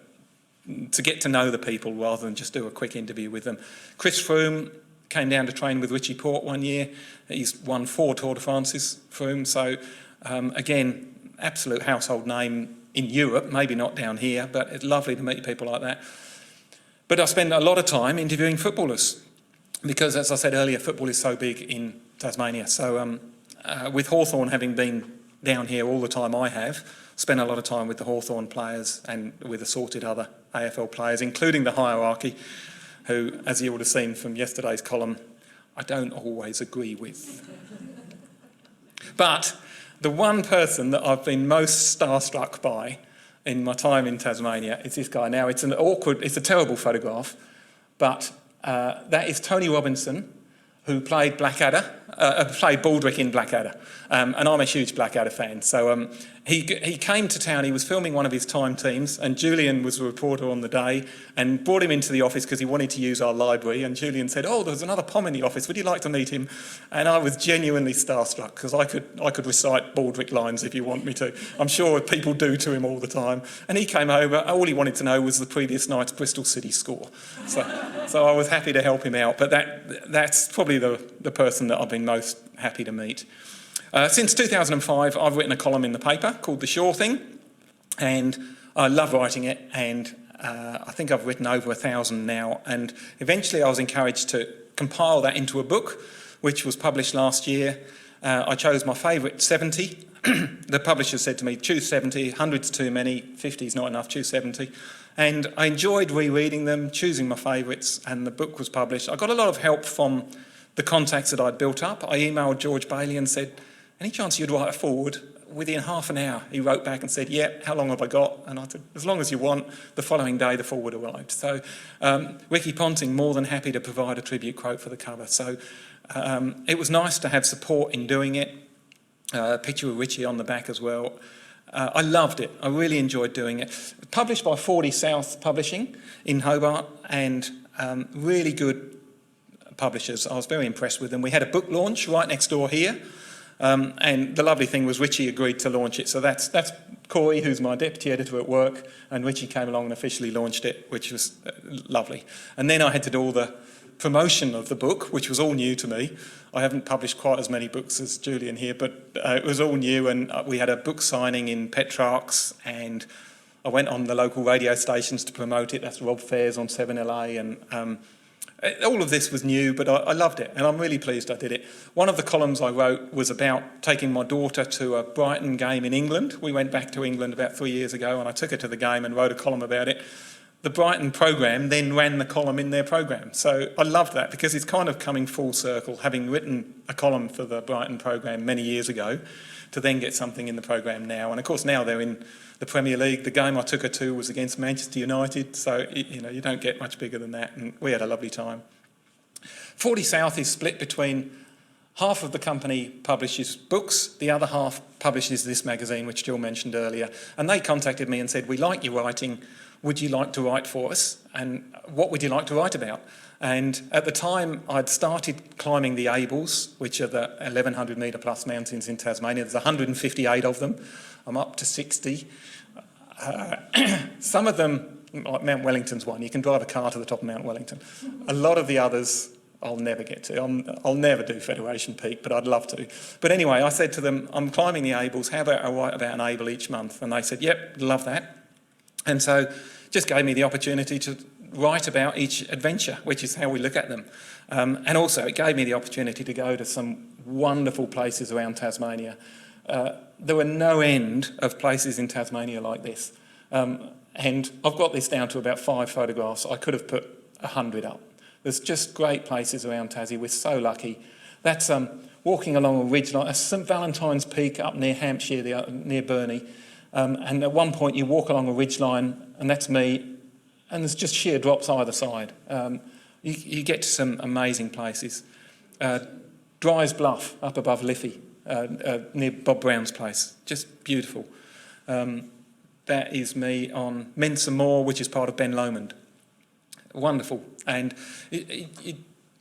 get to know the people rather than just do a quick interview with them. Chris Froome came down to train with Richie Port one year. He's won 4 Tour de France's, Froome. So again, absolute household name in Europe, maybe not down here, but it's lovely to meet people like that. But I spend a lot of time interviewing footballers because, as I said earlier, football is so big in Tasmania. So with Hawthorn having been down here all the time I have, spent a lot of time with the Hawthorn players and with assorted other AFL players, including the hierarchy, who, as you would have seen from yesterday's column, I don't always agree with. But the one person that I've been most starstruck by in my time in Tasmania is this guy. Now, it's a terrible photograph, but that is Tony Robinson, who played played Baldrick in Blackadder. And I'm a huge Blackadder fan. So he came to town, he was filming one of his time teams, and Julian was a reporter on the day and brought him into the office because he wanted to use our library. And Julian said, "Oh, there's another Pom in the office, would you like to meet him?" And I was genuinely starstruck because I could recite Baldrick lines if you want me to. I'm sure people do to him all the time. And he came over, all he wanted to know was the previous night's Bristol City score. So I was happy to help him out, but that's probably the person that I've been most happy to meet. Since 2005, I've written a column in the paper called The Shore Thing, and I love writing it, and I think I've written over 1,000 now, and eventually I was encouraged to compile that into a book, which was published last year. I chose my favourite 70. The publisher said to me, choose 70, 100's too many, 50's not enough, choose 70. And I enjoyed rereading them, choosing my favourites, and the book was published. I got a lot of help from the contacts that I'd built up. I emailed George Bailey and said, "Any chance you'd write a foreword?" Within half an hour, he wrote back and said, "Yeah, how long have I got?" And I said, "As long as you want." The following day, the foreword arrived. So Ricky Ponting, more than happy to provide a tribute quote for the cover. So it was nice to have support in doing it. A picture of Richie on the back as well. I loved it. I really enjoyed doing it. Published by 40 South Publishing in Hobart, and really good publishers. I was very impressed with them. We had a book launch right next door here, and the lovely thing was Richie agreed to launch it. So that's Corey, who's my deputy editor at work, and Richie came along and officially launched it, which was lovely. And then I had to do all the promotion of the book, which was all new to me. I haven't published quite as many books as Julian here, but it was all new, and we had a book signing in Petrarch's, and I went on the local radio stations to promote it. That's Rob Fairs on 7LA, and all of this was new, but I loved it, and I'm really pleased I did it. One of the columns I wrote was about taking my daughter to a Brighton game in England. We went back to England about 3 years ago, and I took her to the game and wrote a column about it. the Brighton programme then ran the column in their programme. So I loved that because it's kind of coming full circle, having written a column for the Brighton programme many years ago, to then get something in the programme now. And of course now they're in the Premier League. The game I took her to was against Manchester United, so you don't get much bigger than that, and we had a lovely time. 40 South is split between half of the company publishes books, the other half publishes this magazine, which Jill mentioned earlier. And they contacted me and said, we like your writing, would you like to write for us? And what would you like to write about? And at the time, I'd started climbing the Abels, which are the 1,100 metre plus mountains in Tasmania. There's 158 of them. I'm up to 60. Some of them, like Mount Wellington's one, you can drive a car to the top of Mount Wellington. A lot of the others I'll never get to. I'll never do Federation Peak, but I'd love to. But anyway, I said to them, I'm climbing the Abels, how about I write about an Able each month? And they said, yep, love that. And so just gave me the opportunity to write about each adventure, which is how we look at them. And also it gave me the opportunity to go to some wonderful places around Tasmania. There were no end of places in Tasmania like this. And I've got this down to about 5 photographs. I could have put 100 up. There's just great places around Tassie. We're so lucky. That's walking along a ridge like St Valentine's Peak up near Hampshire, near Burnie. And at one point you walk along a ridge line, and that's me, and there's just sheer drops either side. You get to some amazing places. Dry's Bluff up above Liffey, near Bob Brown's place. Just beautiful. That is me on Mensa Moor, which is part of Ben Lomond. Wonderful. And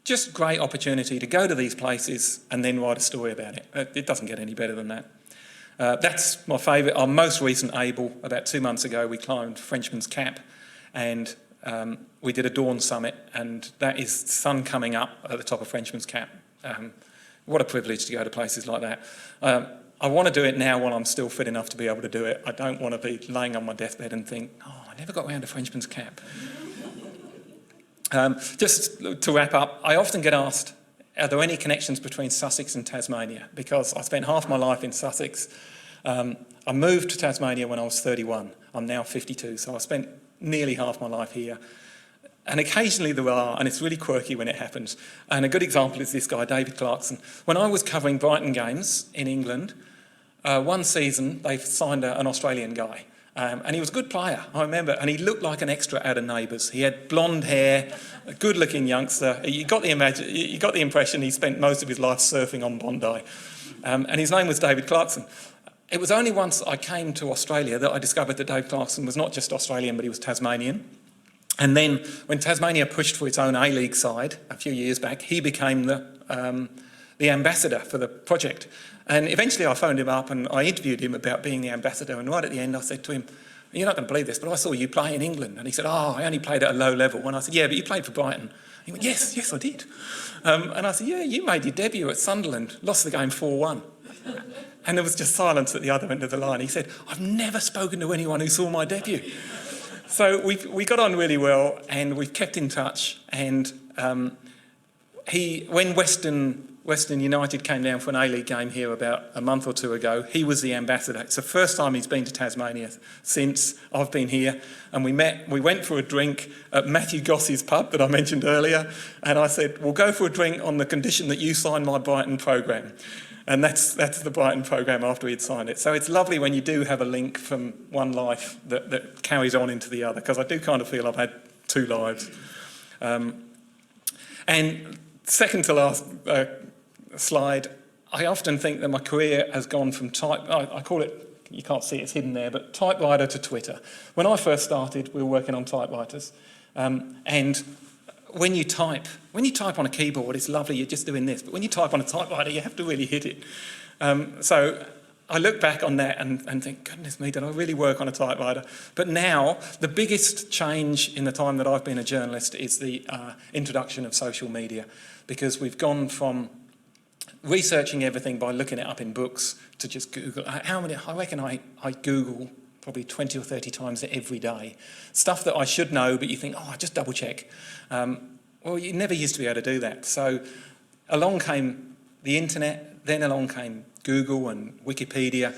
just great opportunity to go to these places and then write a story about it. It doesn't get any better than that. That's my favourite. Our most recent Able, about 2 months ago, we climbed Frenchman's Cap, and we did a dawn summit, and that is sun coming up at the top of Frenchman's Cap. What a privilege to go to places like that. I want to do it now while I'm still fit enough to be able to do it. I don't want to be laying on my deathbed and think, oh, I never got round to Frenchman's Cap. Just to wrap up, I often get asked, are there any connections between Sussex and Tasmania? Because I spent half my life in Sussex. I moved to Tasmania when I was 31. I'm now 52, so I spent nearly half my life here. And occasionally there are, and it's really quirky when it happens. And a good example is this guy, David Clarkson. When I was covering Brighton games in England, one season they signed an Australian guy. And he was a good player, I remember, and he looked like an extra out of Neighbours. He had blonde hair, a good-looking youngster. You got the impression he spent most of his life surfing on Bondi. And his name was David Clarkson. It was only once I came to Australia that I discovered that David Clarkson was not just Australian, but he was Tasmanian. And then when Tasmania pushed for its own A-League side a few years back, he became the ambassador for the project. And eventually I phoned him up and I interviewed him about being the ambassador, and right at the end I said to him, you're not going to believe this, but I saw you play in England. And he said, oh, I only played at a low level. And I said, yeah, but you played for Brighton. He went, yes, I did. And I said, yeah, you made your debut at Sunderland, lost the game 4-1. And there was just silence at the other end of the line. He said, I've never spoken to anyone who saw my debut. So we got on really well, and we've kept in touch. And when Western United came down for an A-League game here about a month or two ago, he was the ambassador. It's the first time he's been to Tasmania since I've been here. And we went for a drink at Matthew Goss's pub that I mentioned earlier. And I said, we'll go for a drink on the condition that you sign my Brighton programme. And that's the Brighton programme after he'd signed it. So it's lovely when you do have a link from one life that carries on into the other, because I do kind of feel I've had 2 lives. And second to last slide, I often think that my career has gone from I call it, you can't see it, it's hidden there, but typewriter to Twitter. When I first started, we were working on typewriters. And when you type on a keyboard, it's lovely, you're just doing this. But when you type on a typewriter, you have to really hit it. So I look back on that and think, goodness me, did I really work on a typewriter? But now, the biggest change in the time that I've been a journalist is the introduction of social media, because we've gone from researching everything by looking it up in books to just Google. I reckon I Google probably 20 or 30 times every day. Stuff that I should know, but you think, oh, I just double check. Well, you never used to be able to do that. So along came the internet, then along came Google and Wikipedia,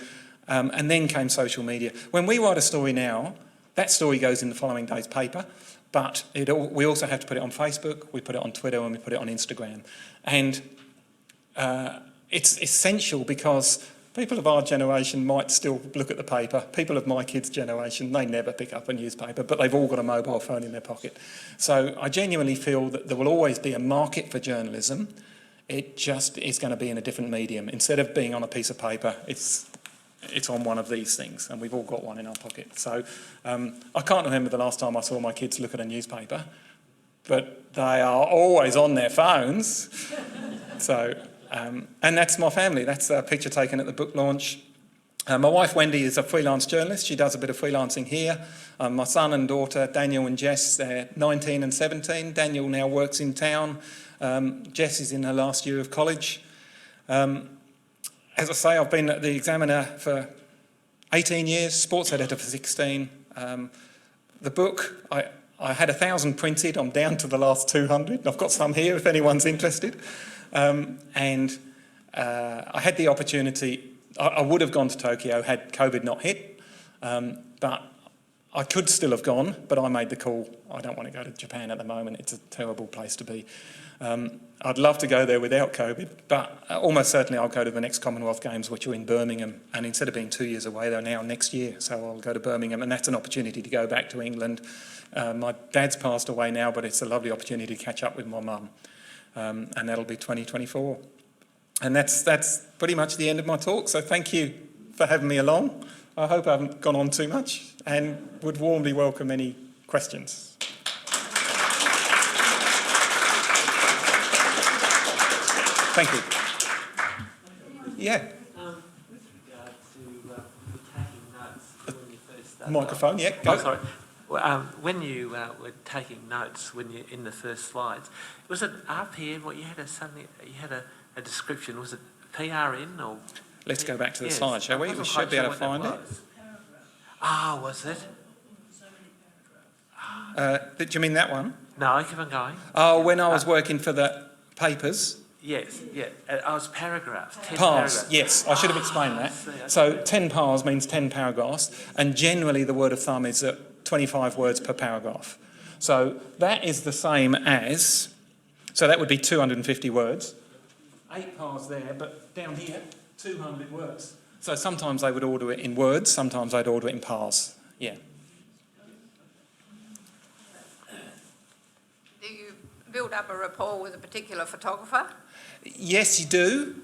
and then came social media. When we write a story now, That story goes in the following day's paper, but we also have to put it on Facebook, we put it on Twitter, and we put it on Instagram. And it's essential because people of our generation might still look at the paper. People of my kids' generation, they never pick up a newspaper, but they've all got a mobile phone in their pocket. So I genuinely feel that there will always be a market for journalism. It just is going to be in a different medium. Instead of being on a piece of paper, it's on one of these things, and we've all got one in our pocket. So I can't remember the last time I saw my kids look at a newspaper, but they are always on their phones. So, and that's my family. That's a picture taken at the book launch. My wife Wendy is a freelance journalist. She does a bit of freelancing here. My son and daughter Daniel and Jess, they're 19 and 17. Daniel now works in town. Jess is in her last year of college. As I say, I've been at the Examiner for 18 years, sports editor for 16. The book, I had 1,000 printed. I'm down to the last 200. I've got some here if anyone's interested. I had the opportunity, I would have gone to Tokyo had COVID not hit, but I could still have gone, but I made the call. I don't want to go to Japan at the moment. It's a terrible place to be. I'd love to go there without COVID, but almost certainly I'll go to the next Commonwealth Games, which are in Birmingham, and instead of being 2 years away, they're now next year, so I'll go to Birmingham, and that's an opportunity to go back to England. My dad's passed away now, but it's a lovely opportunity to catch up with my mum, and that'll be 2024. And that's pretty much the end of my talk, so thank you for having me along. I hope I haven't gone on too much, and would warmly welcome any questions. Thank you. Yeah. With regard to taking notes when you first started. Microphone, yeah. Go. Oh, sorry. Well, when you were taking notes when you in the first slides, was it RPM or you had a description? Was it PRN or? Let's go back to the Yes, slide, shall we? I We wasn't should quite be able sure to what find that it. was. Ah, was it? Do you mean that one? No, keep on going. Oh, when I was working for the papers. Yes, yeah. I was paragraphs. 10 Pars, paragraphs. yes, I should have explained that. I see, okay. So 10 pars means 10 paragraphs, and generally the word of thumb is 25 words per paragraph. So that is the same as, so that would be 250 words. 8 pars there, but down here, 200 words. So sometimes they would order it in words, sometimes they'd order it in pars, yeah. Do you build up a rapport with a particular photographer? Yes, you do.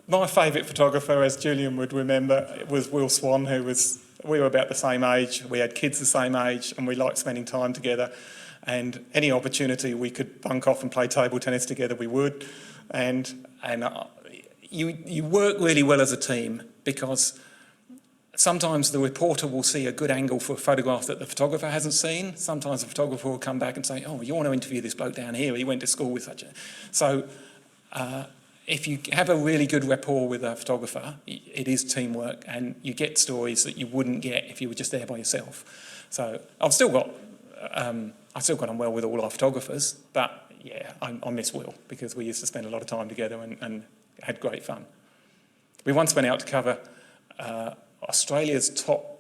My favourite photographer, as Julian would remember, was Will Swan, we were about the same age, we had kids the same age, and we liked spending time together. And any opportunity we could bunk off and play table tennis together, we would. And you work really well as a team because sometimes the reporter will see a good angle for a photograph that the photographer hasn't seen. Sometimes the photographer will come back and say, oh, you want to interview this bloke down here? He went to school with such a... So if you have a really good rapport with a photographer, it is teamwork and you get stories that you wouldn't get if you were just there by yourself. So I've still got on well with all our photographers, but yeah, I miss Will because we used to spend a lot of time together and had great fun. We once went out to cover Australia's top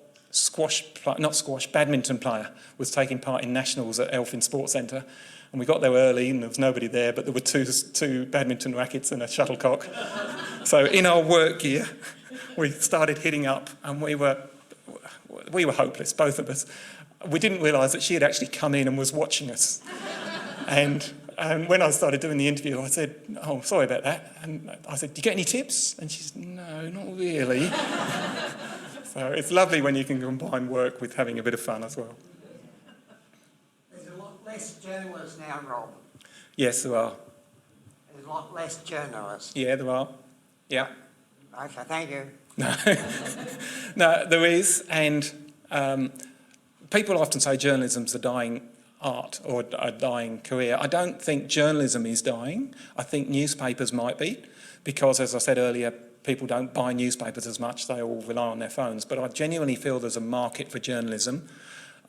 badminton player was taking part in nationals at Elphin Sports Centre, and we got there early and there was nobody there, but there were two badminton rackets and a shuttlecock. So in our work gear, we started hitting up, and we were hopeless, both of us. We didn't realise that she had actually come in and was watching us. And when I started doing the interview, I said, oh, sorry about that. And I said, do you get any tips? And she said, no, not really. So it's lovely when you can combine work with having a bit of fun as well. There's a lot less journalists now, Rob. Yes, there are. There's a lot less journalists. Yeah, there are. Yeah. Okay, thank you. No, there is. And people often say journalism's a dying art or a dying career. I don't think journalism is dying. I think newspapers might be because, as I said earlier, people don't buy newspapers as much, they all rely on their phones. But I genuinely feel there's a market for journalism.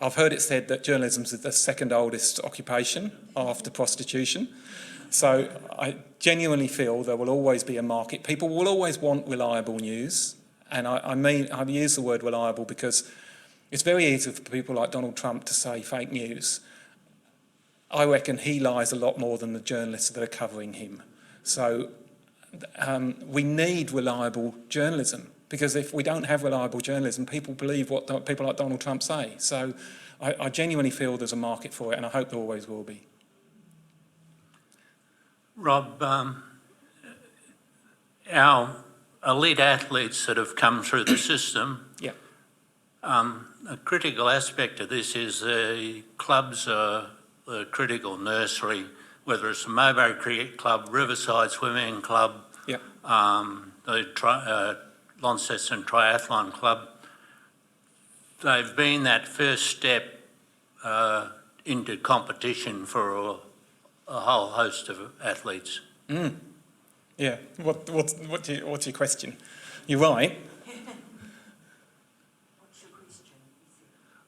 I've heard it said that journalism is the second oldest occupation after prostitution. So I genuinely feel there will always be a market. People will always want reliable news. And I've used the word reliable because It's very easy for people like Donald Trump to say fake news. I reckon he lies a lot more than the journalists that are covering him. So we need reliable journalism, because if we don't have reliable journalism, people believe what people like Donald Trump say. So I genuinely feel there's a market for it, and I hope there always will be. Rob, our elite athletes that have come through the system, Yeah. a critical aspect of this is the clubs are the critical nursery, whether it's the Mowbray Cricket Club, Riverside Swimming Club, Yeah. the Launceston Triathlon Club. They've been that first step into competition for a whole host of athletes. Mm. Yeah. What's your question? You're right.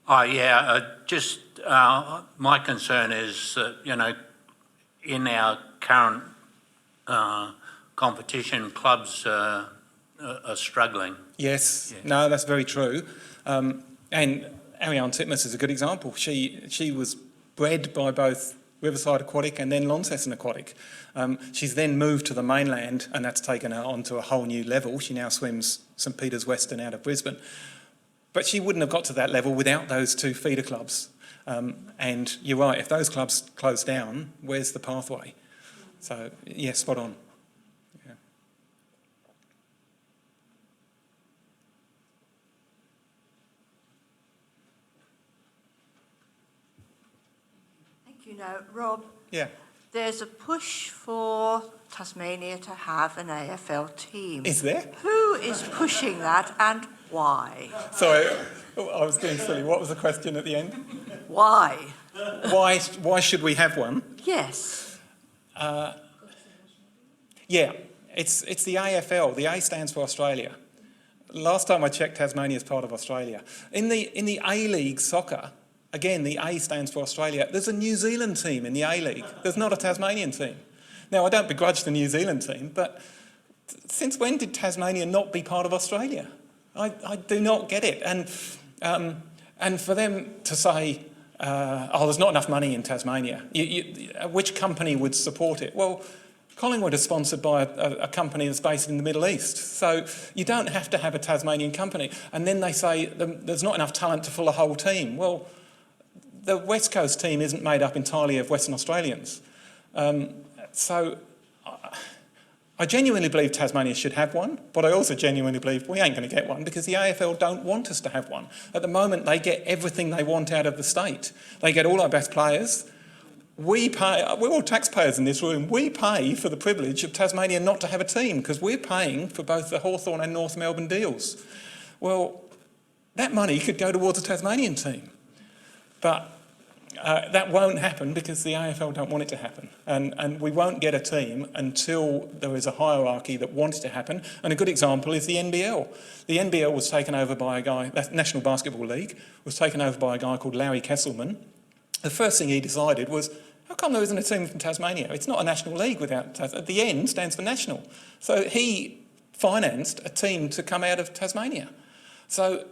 Oh yeah, just my concern is that, you know, in our current competition, clubs are struggling. Yes. Yeah. No, that's very true. And Ariane Titmus is a good example. She was bred by both Riverside Aquatic and then Launceston Aquatic. She's then moved to the mainland, and that's taken her onto a whole new level. She now swims St Peter's Western out of Brisbane. But she wouldn't have got to that level without those two feeder clubs. And you're right, if those clubs close down, where's the pathway? So, yeah, spot on. Yeah. Thank you. Now, Rob, Yeah. there's a push for Tasmania to have an AFL team. Is there? Who is pushing that and why? Sorry, I was getting silly. What was the question at the end? Why? Why should we have one? Yes. Yeah, it's the AFL. The A stands for Australia. Last time I checked, Tasmania is part of Australia. In the A-League soccer, again, the A stands for Australia. There's a New Zealand team in the A-League. There's not a Tasmanian team. Now, I don't begrudge the New Zealand team, but since when did Tasmania not be part of Australia? I do not get it. And for them to say, oh, there's not enough money in Tasmania, which company would support it? Well, Collingwood is sponsored by a company that's based in the Middle East. So you don't have to have a Tasmanian company. And then they say there's not enough talent to fill a whole team. Well, the West Coast team isn't made up entirely of Western Australians. So I genuinely believe Tasmania should have one, but I also genuinely believe we ain't going to get one because the AFL don't want us to have one. At the moment, they get everything they want out of the state. They get all our best players. We pay, we're all taxpayers in this room, we pay for the privilege of Tasmania not to have a team because we're paying for both the Hawthorn and North Melbourne deals. Well, that money could go towards a Tasmanian team. But that won't happen because the AFL don't want it to happen. And we won't get a team until there is a hierarchy that wants it to happen. And a good example is the NBL. The NBL was taken over by a guy, the National Basketball League, was taken over by a guy called Larry Kesselman. The first thing he decided was, how come there isn't a team from Tasmania? It's not a national league without Tasmania. The N stands for national. So he financed a team to come out of Tasmania. So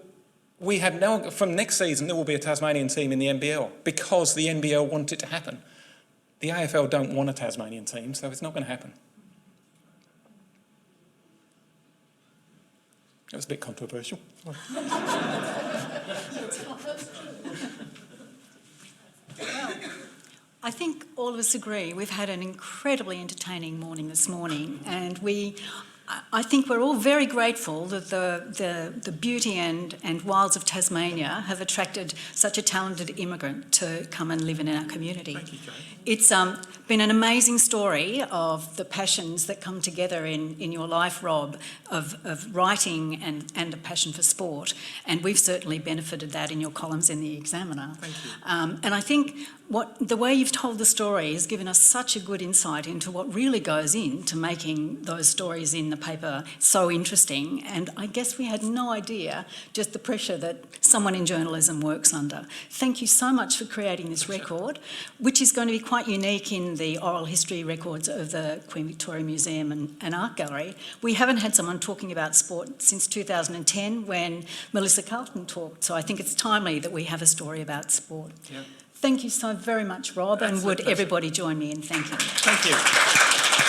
we have now, from next season, there will be a Tasmanian team in the NBL because the NBL want it to happen. The AFL don't want a Tasmanian team, so it's not going to happen. That was a bit controversial. I think all of us agree we've had an incredibly entertaining morning this morning, and I think we're all very grateful that the beauty and wilds of Tasmania have attracted such a talented immigrant to come and live in our community. Thank you, Jane. It's been an amazing story of the passions that come together in your life, Rob, of writing and a passion for sport, and we've certainly benefited that in your columns in the Examiner. Thank you. And I think the way you've told the story has given us such a good insight into what really goes into making those stories in the paper so interesting. And I guess we had no idea just the pressure that someone in journalism works under. Thank you so much for creating this record, which is going to be quite unique in the oral history records of the Queen Victoria Museum and Art Gallery. We haven't had someone talking about sport since 2010 when Melissa Carlton talked, so I think it's timely that we have a story about sport. Yeah. Thank you so very much, Rob, and would everybody join me in thanking you? Thank you.